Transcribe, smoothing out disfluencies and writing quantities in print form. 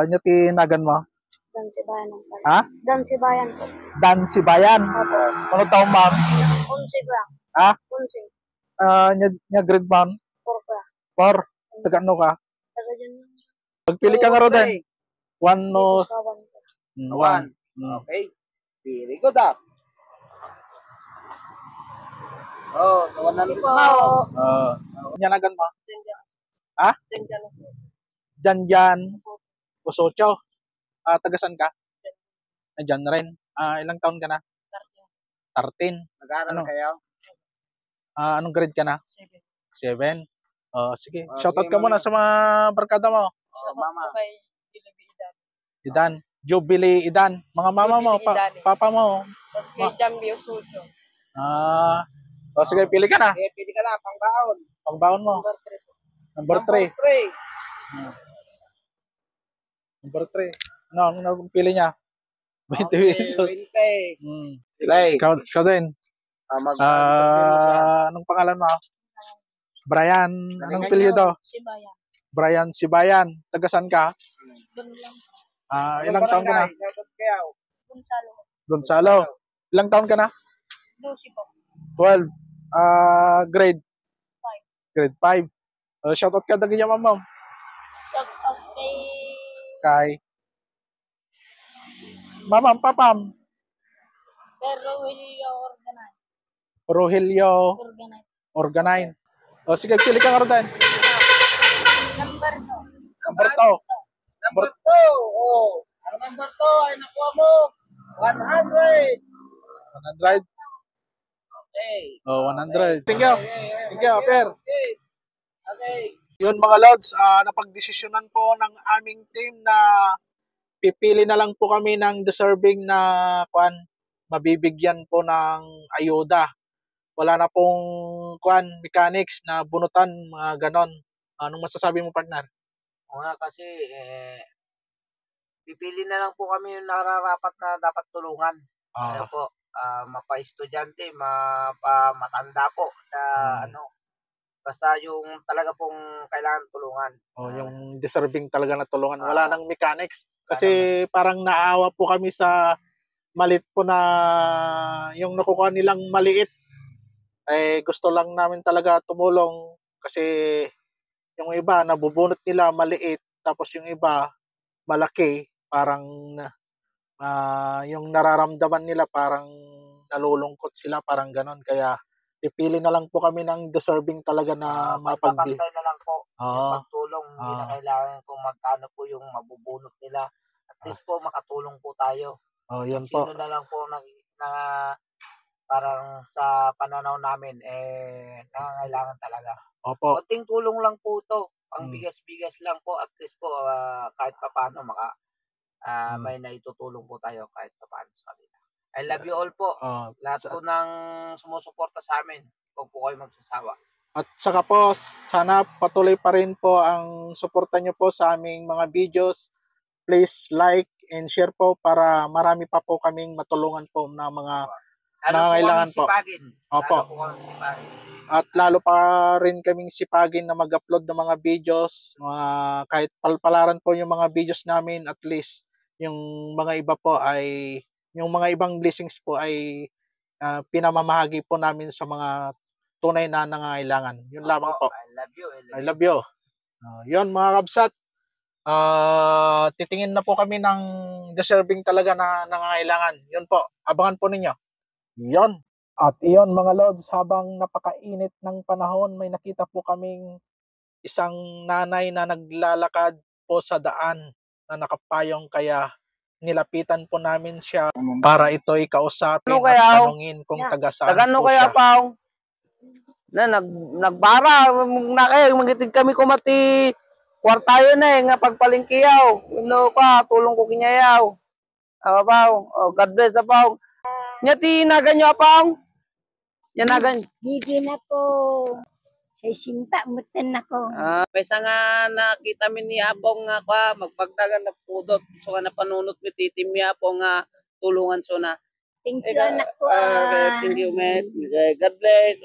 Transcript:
Nya tinagan mo? Dan Sibayan ang pala. Ha? Dan Sibayan po. Dan Sibayan. Opo. Ano taon ma'am? 11 ba? Ha? 11. Nya grade ma'am? 4 ba? 4. Taga ano ka? Taga dyan. Pagpili ka nga ro din. 1 no. 1. Okay. Very good ah. Oh, so 100 na. Nyanagan mo? Ha? Dyan. Usocho. Tagasan ka? Dyan rin. Ilang taon ka na? 13. Nag-aaral kayo? Anong grade ka na? 7. Sige. Shoutout sige, ka muna sa mga barkada mo. Mama. Idan. Jubilee Idan. Mga mama mo, papa mo. Tapos kay Jambi Usucho. Sige, pili ka na. Okay, pili ka na, pangbaon. Pangbaon mo. Number 3. Number 3. Ano pili niya? 20 pesos. 20. Play. Ikaw din. Anong pangalan mo? Brian. Anong pili ito? Sibayan. Brian Sibayan. Tagasan ka? Doon lang. Ilang taon ka na? Gonzalo. Gonzalo. Ilang taon ka na? 12 po. 12. Grade? 5. Grade 5. Shoutout ka dagi niya, ma'am. Shout out Kay mamam, papam. Pero Willie Organize. Rogelio Organize. Sige, pili ka nga rin. Number 2. Number 2. Number 2. Oh. Ang number 2 ay nakuha mo. 100. 100. Okay. 100. Thank you. Thank you, Per. Okay. Yun mga lods, napagdesisyonan po ng aming team na pipili na lang po kami ng deserving na mabibigyan po ng ayuda. Wala na pong mechanics na bunutan, mga ganon. Anong masasabi mo, partner? Kasi pipili na lang po kami yung nararapat na dapat tulungan. Ano po, mapa-estudyante, mapa-matanda po na basta yung talaga pong kailangan tulungan. Yung deserving talaga na tulungan. Wala nang mechanics. Kasi parang naawa po kami sa maliit po na yung nakukuha nilang maliit. Gusto lang namin talaga tumulong kasi yung iba nabubunot nila maliit tapos yung iba malaki. Parang yung nararamdaman nila parang nalulungkot sila, parang ganon. Kaya pipili na lang po kami ng deserving talaga na mapagpantay na lang po yung pagtulong. Hindi na kailangan kung magkano po yung mabubunot nila. At least po makatulong po tayo. Yun po. Sino na lang po na parang sa pananaw namin nangangailangan talaga. Opo. Konting tulong lang po to. Pang bigas-bigas lang po. At least po kahit papaano may naitutulong po tayo kahit papaano sa kanila. I love you all po. Lahat po ng sumusuporta sa amin. Huwag po kayo magsasawa. At saka po, sana patuloy pa rin po ang suporta nyo po sa aming mga videos. Please like and share po para marami pa po kaming matulungan po na mga nangangailangan po. Opo. At lalo pa rin kaming sipagin na mag-upload ng mga videos. Kahit palpalaran po yung mga videos namin, at least yung mga iba po ay yung mga ibang blessings po ay pinamamahagi po namin sa mga tunay na nangangailangan. Yun lamang po. I love you. I love you. Yun mga kabsat. Titingin na po kami ng deserving talaga na nangangailangan. Yun po. Abangan po ninyo. Yun. At iyon mga lods, habang napakainit ng panahon, may nakita po kaming isang nanay na naglalakad po sa daan na nakapayong, kaya nilapitan po namin siya para ito'y kausapin at tanungin kung taga saan po siya. Kaya pa na nagbara na kayo magitig kami kumati kwartayo na nga pagpalingkiyaw no pa tulong ko kinyayaw abaw God bless apaw nyati naganyo apaw yanagan Gigi na ko. Say sinta muten nako. Pesa nga nakita mi ni Apong nga magpagdagan na pudot so nga napanunot mi titim mi Apong nga tulungan so na. Thank you anak ko. Thank you, man. God bless.